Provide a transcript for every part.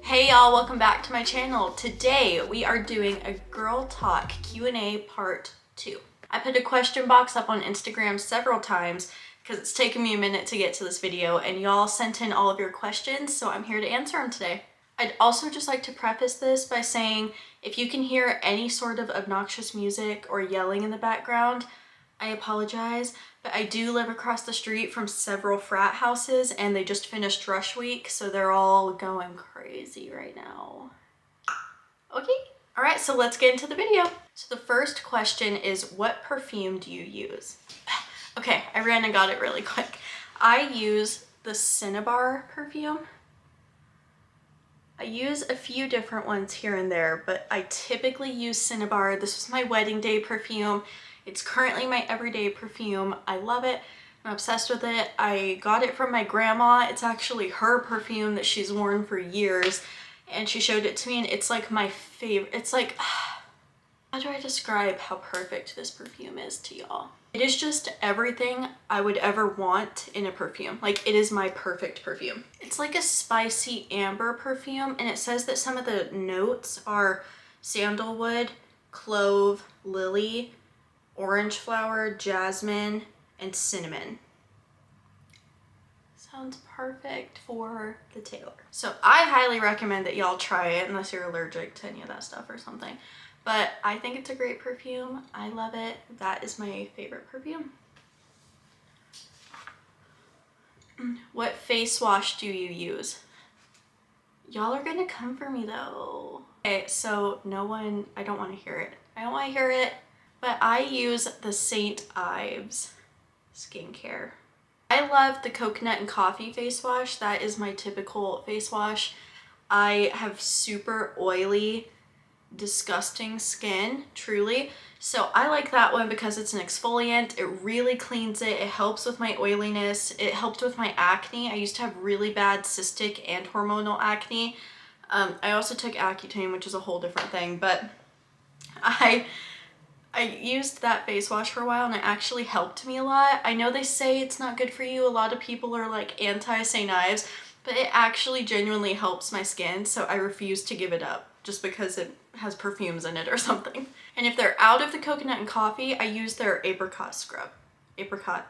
Hey y'all, welcome back to my channel. Today we are doing a Girl Talk Q&A part 2. I put a question box up on Instagram several times because it's taken me a minute to get to this video and y'all sent in all of your questions, so I'm here to answer them today. I'd also just like to preface this by saying if you can hear any sort of obnoxious music or yelling in the background, I apologize, but I do live across the street from several frat houses and they just finished rush week, so they're all going crazy right now. Okay, all right, so let's get into the video. So the first question is, what perfume do you use? Okay, I ran and got it really quick. I use the Cinnabar perfume. I use a few different ones here and there, but I typically use Cinnabar. This was my wedding day perfume. It's currently my everyday perfume. I love it. I'm obsessed with it. I got it from my grandma. It's actually her perfume that she's worn for years, and she showed it to me, and it's like my favorite. It's like, how do I describe how perfect this perfume is to y'all? It is just everything I would ever want in a perfume. Like, it is my perfect perfume. It's like a spicy amber perfume, and it says that some of the notes are sandalwood, clove, lily, orange flower, jasmine, and cinnamon. Sounds perfect for the tailor. So I highly recommend that y'all try it unless you're allergic to any of that stuff or something. But I think it's a great perfume. I love it. That is my favorite perfume. What face wash do you use? Y'all are gonna come for me though. Okay, so I don't want to hear it. I don't want to hear it. But I use the St. Ives skincare. I love the coconut and coffee face wash. That is my typical face wash. I have super oily, disgusting skin, truly. So I like that one because it's an exfoliant. It really cleans it. It helps with my oiliness. It helped with my acne. I used to have really bad cystic and hormonal acne. I also took Accutane, which is a whole different thing, but I used that face wash for a while and it actually helped me a lot. I know they say it's not good for you. A lot of people are like anti St. Ives, but it actually genuinely helps my skin, so I refuse to give it up just because it has perfumes in it or something. And if they're out of the coconut and coffee, I use their apricot scrub. Apricot.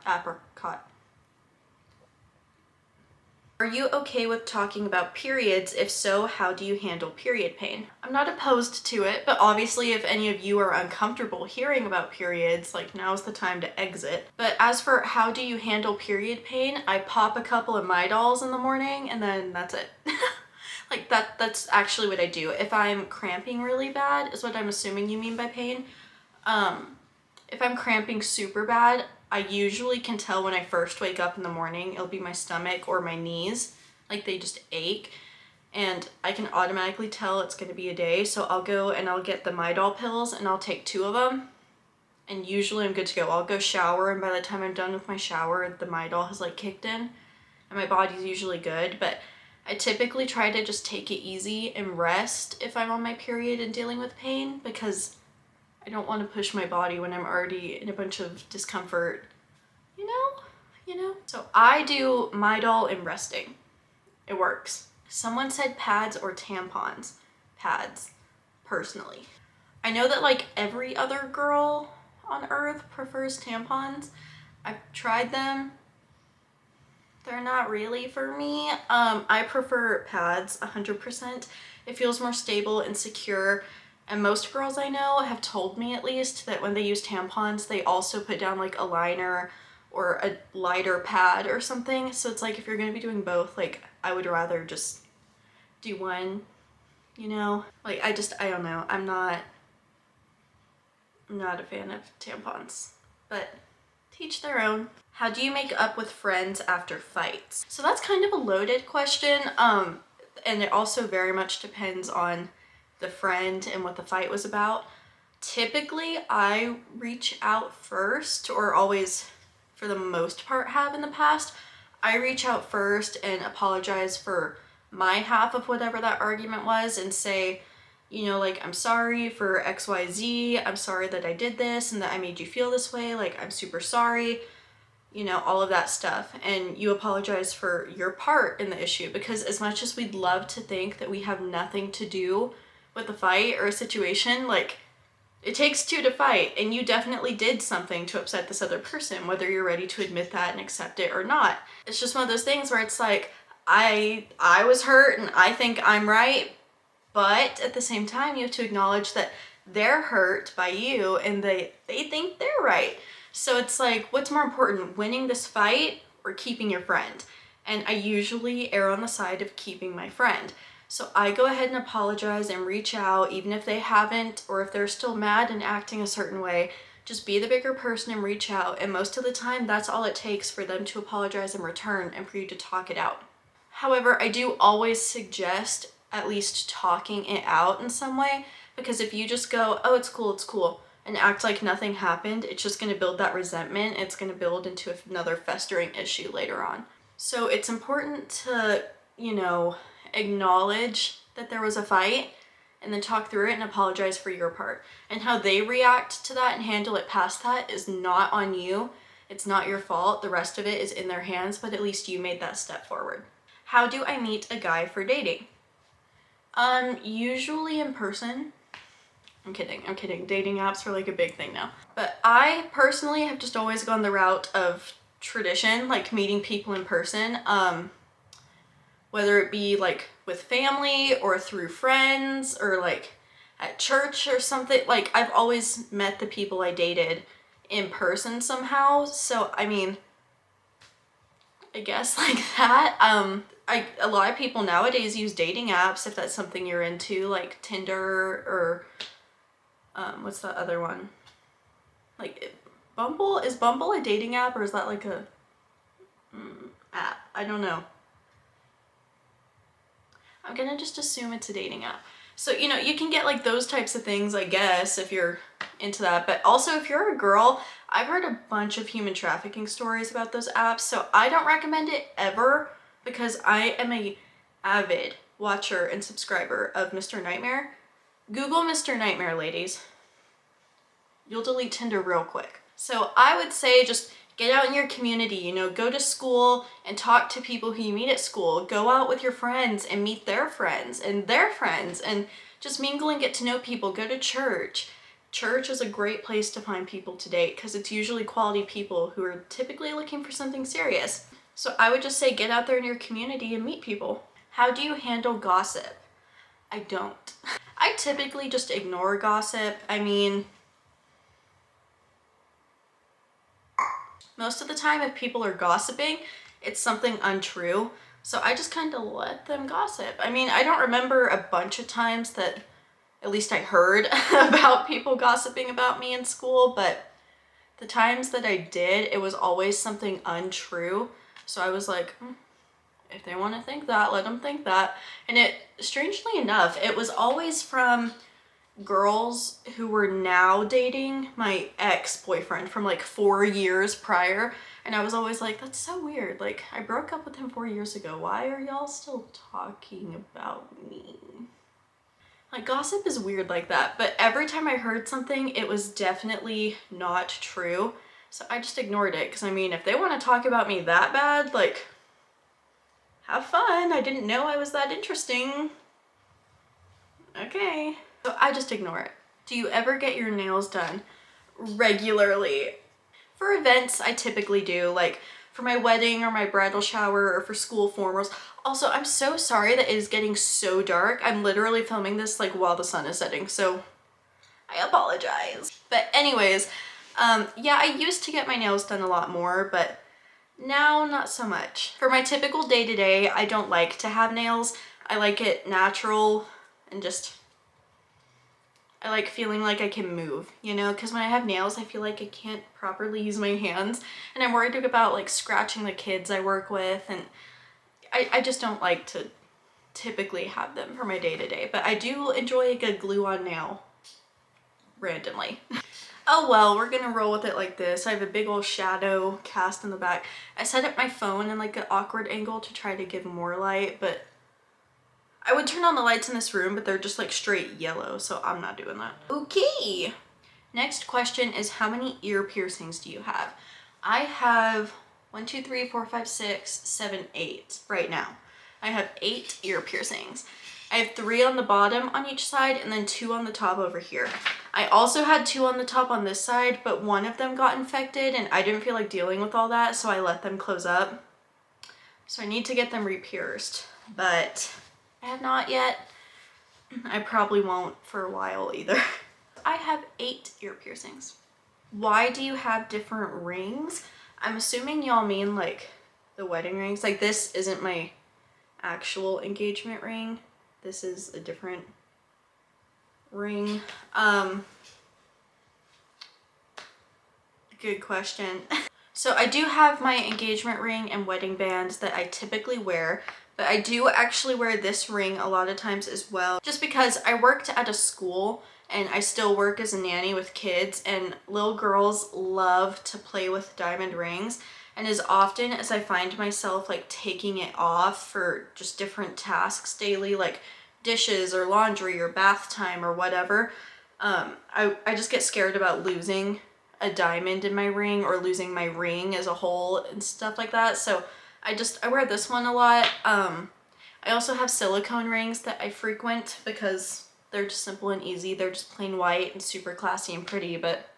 Are you okay with talking about periods? If so, how do you handle period pain? I'm not opposed to it, but obviously if any of you are uncomfortable hearing about periods, like, now's the time to exit. But as for how do you handle period pain, I pop a couple of Midols in the morning and then that's it. Like that's actually what I do. If I'm cramping really bad, is what I'm assuming you mean by pain. If I'm cramping super bad, I usually can tell when I first wake up in the morning. It'll be my stomach or my knees, like they just ache, and I can automatically tell it's gonna be a day. So I'll go and I'll get the Midol pills and I'll take 2 of them, and usually I'm good to go. I'll go shower, and by the time I'm done with my shower, the Midol has like kicked in and my body's usually good. But I typically try to just take it easy and rest if I'm on my period and dealing with pain, because I don't want to push my body when I'm already in a bunch of discomfort, you know? So I do Midol and resting. It works. Someone said pads or tampons. Pads, personally. I know that like every other girl on earth prefers tampons. I've tried them. They're not really for me. I prefer pads 100%. It feels more stable and secure. And most girls I know have told me, at least, that when they use tampons, they also put down like a liner or a lighter pad or something. So it's like, if you're gonna be doing both, like, I would rather just do one, you know? Like, I don't know. I'm not a fan of tampons, but teach their own. How do you make up with friends after fights? So that's kind of a loaded question. And it also very much depends on the friend and what the fight was about. Typically, I reach out first, or always, for the most part, have in the past. I reach out first and apologize for my half of whatever that argument was and say, you know, like, I'm sorry for XYZ. I'm sorry that I did this and that I made you feel this way. Like, I'm super sorry. you know, all of that stuff, and you apologize for your part in the issue, because as much as we'd love to think that we have nothing to do with the fight or a situation, like, it takes two to fight, and you definitely did something to upset this other person, whether you're ready to admit that and accept it or not. It's just one of those things where it's like, I was hurt and I think I'm right, but at the same time you have to acknowledge that they're hurt by you and they think they're right. So it's like, what's more important, winning this fight or keeping your friend? And I usually err on the side of keeping my friend. So I go ahead and apologize and reach out, even if they haven't, or if they're still mad and acting a certain way. Just be the bigger person and reach out. And most of the time, that's all it takes for them to apologize in return and for you to talk it out. However, I do always suggest at least talking it out in some way, because if you just go, oh, it's cool, and act like nothing happened, it's just going to build that resentment. It's going to build into another festering issue later on. So it's important to, you know, acknowledge that there was a fight and then talk through it and apologize for your part. And how they react to that and handle it past that is not on you. It's not your fault. The rest of it is in their hands, but at least you made that step forward. How do I meet a guy for dating? Usually in person. I'm kidding. Dating apps are like a big thing now. But I personally have just always gone the route of tradition, like meeting people in person. Whether it be like with family or through friends or like at church or something. Like, I've always met the people I dated in person somehow. So, I mean, I guess like that. A lot of people nowadays use dating apps if that's something you're into, like Tinder or what's that other one? Like Bumble? Is Bumble a dating app, or is that like a app? I don't know. I'm gonna just assume it's a dating app. So, you know, you can get like those types of things, I guess, if you're into that. But also, if you're a girl, I've heard a bunch of human trafficking stories about those apps, so I don't recommend it ever, because I am a avid watcher and subscriber of Mr. Nightmare. Google Mr. Nightmare, ladies. You'll delete Tinder real quick. So I would say just get out in your community, you know, go to school and talk to people who you meet at school. Go out with your friends and meet their friends and just mingle and get to know people. Go to church. Church is a great place to find people to date, because it's usually quality people who are typically looking for something serious. So I would just say get out there in your community and meet people. How do you handle gossip? I don't. I typically just ignore gossip. I mean, most of the time if people are gossiping, it's something untrue. So I just kind of let them gossip. I mean, I don't remember a bunch of times that at least I heard about people gossiping about me in school, but the times that I did, it was always something untrue. So I was like, if they want to think that, let them think that. And it, strangely enough, it was always from girls who were now dating my ex-boyfriend from like 4 years prior. And I was always like, that's so weird. Like, I broke up with him 4 years ago. Why are y'all still talking about me? Like, gossip is weird like that. But every time I heard something, it was definitely not true. So I just ignored it. Because I mean, if they want to talk about me that bad, like, have fun. I didn't know I was that interesting. Okay. So I just ignore it. Do you ever get your nails done regularly? For events, I typically do, like for my wedding or my bridal shower or for school formals. Also, I'm so sorry that it is getting so dark. I'm literally filming this like while the sun is setting, so I apologize. But anyways, yeah, I used to get my nails done a lot more, but now not so much. For my typical day-to-day, I don't like to have nails. I like it natural and just, I like feeling like I can move, you know, because when I have nails, I feel like I can't properly use my hands, and I'm worried about like scratching the kids I work with, and I just don't like to typically have them for my day-to-day, but I do enjoy a good glue-on nail randomly. Oh well, we're gonna roll with it like this. I have a big old shadow cast in the back. I set up my phone in like an awkward angle to try to give more light, but I would turn on the lights in this room, but they're just like straight yellow, so I'm not doing that. Okay. Next question is, how many ear piercings do you have? I have 1, 2, 3, 4, 5, 6, 7, 8 right now. I have 8 ear piercings. I have 3 on the bottom on each side and then 2 on the top over here. I also had 2 on the top on this side, but one of them got infected and I didn't feel like dealing with all that, so I let them close up. So I need to get them re-pierced, but I have not yet. I probably won't for a while either. I have 8 ear piercings. Why do you have different rings? I'm assuming y'all mean like the wedding rings. Like this isn't my actual engagement ring. This is a different ring. Good question. So I do have my engagement ring and wedding bands that I typically wear, but I do actually wear this ring a lot of times as well, just because I worked at a school and I still work as a nanny with kids, and little girls love to play with diamond rings. And as often as I find myself like taking it off for just different tasks daily, like dishes or laundry or bath time or whatever, I just get scared about losing a diamond in my ring or losing my ring as a whole and stuff like that. So I wear this one a lot. I also have silicone rings that I frequent because they're just simple and easy. They're just plain white and super classy and pretty, but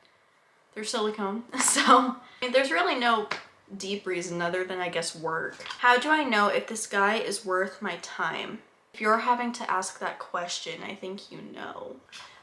they're silicone. So I mean, there's really no deep reason other than I guess work. How do I know if this guy is worth my time? If you're having to ask that question, I think you know.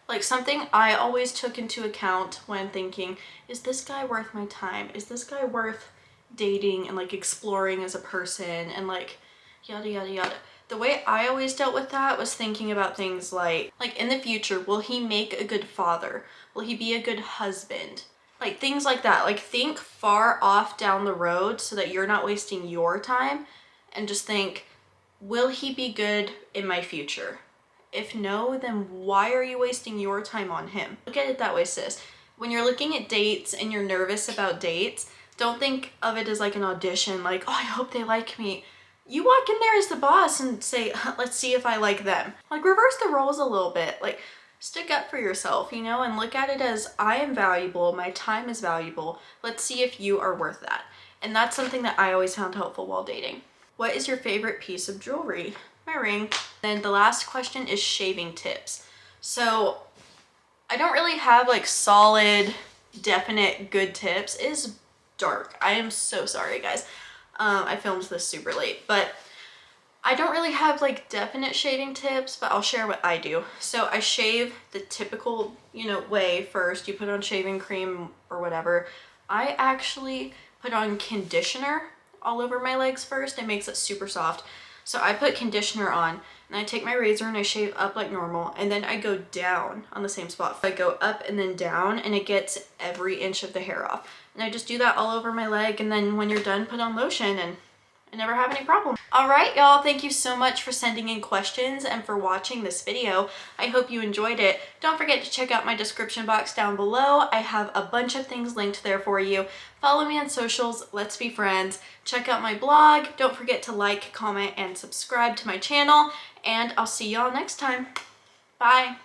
Like something I always took into account when thinking, is this guy worth my time? Is this guy worth dating and like exploring as a person and like yada yada yada. The way I always dealt with that was thinking about things like in the future, will he make a good father? Will he be a good husband? Like things like that. Like think far off down the road so that you're not wasting your time, and just think, will he be good in my future? If no, then why are you wasting your time on him? Look at it that way, sis. When you're looking at dates and you're nervous about dates, don't think of it as like an audition, like, oh, I hope they like me. You walk in there as the boss and say, let's see if I like them. Like reverse the roles a little bit. Like stick up for yourself, you know, and look at it as I am valuable, my time is valuable. Let's see if you are worth that. And that's something that I always found helpful while dating. What is your favorite piece of jewelry? My ring. Then the last question is shaving tips. So I don't really have like solid, definite good tips. It is dark. I am so sorry, guys. I filmed this super late, but I don't really have like definite shaving tips, but I'll share what I do. So I shave the typical, way first. You put on shaving cream or whatever. I actually put on conditioner all over my legs first. It makes it super soft. So I put conditioner on and I take my razor and I shave up like normal, and then I go down on the same spot. I go up and then down, and it gets every inch of the hair off. And I just do that all over my leg, and then when you're done, put on lotion, and I never have any problem. All right, y'all, thank you so much for sending in questions and for watching this video. I hope you enjoyed it. Don't forget to check out my description box down below. I have a bunch of things linked there for you. Follow me on socials. Let's be friends. Check out my blog. Don't forget to like, comment, and subscribe to my channel, and I'll see y'all next time. Bye.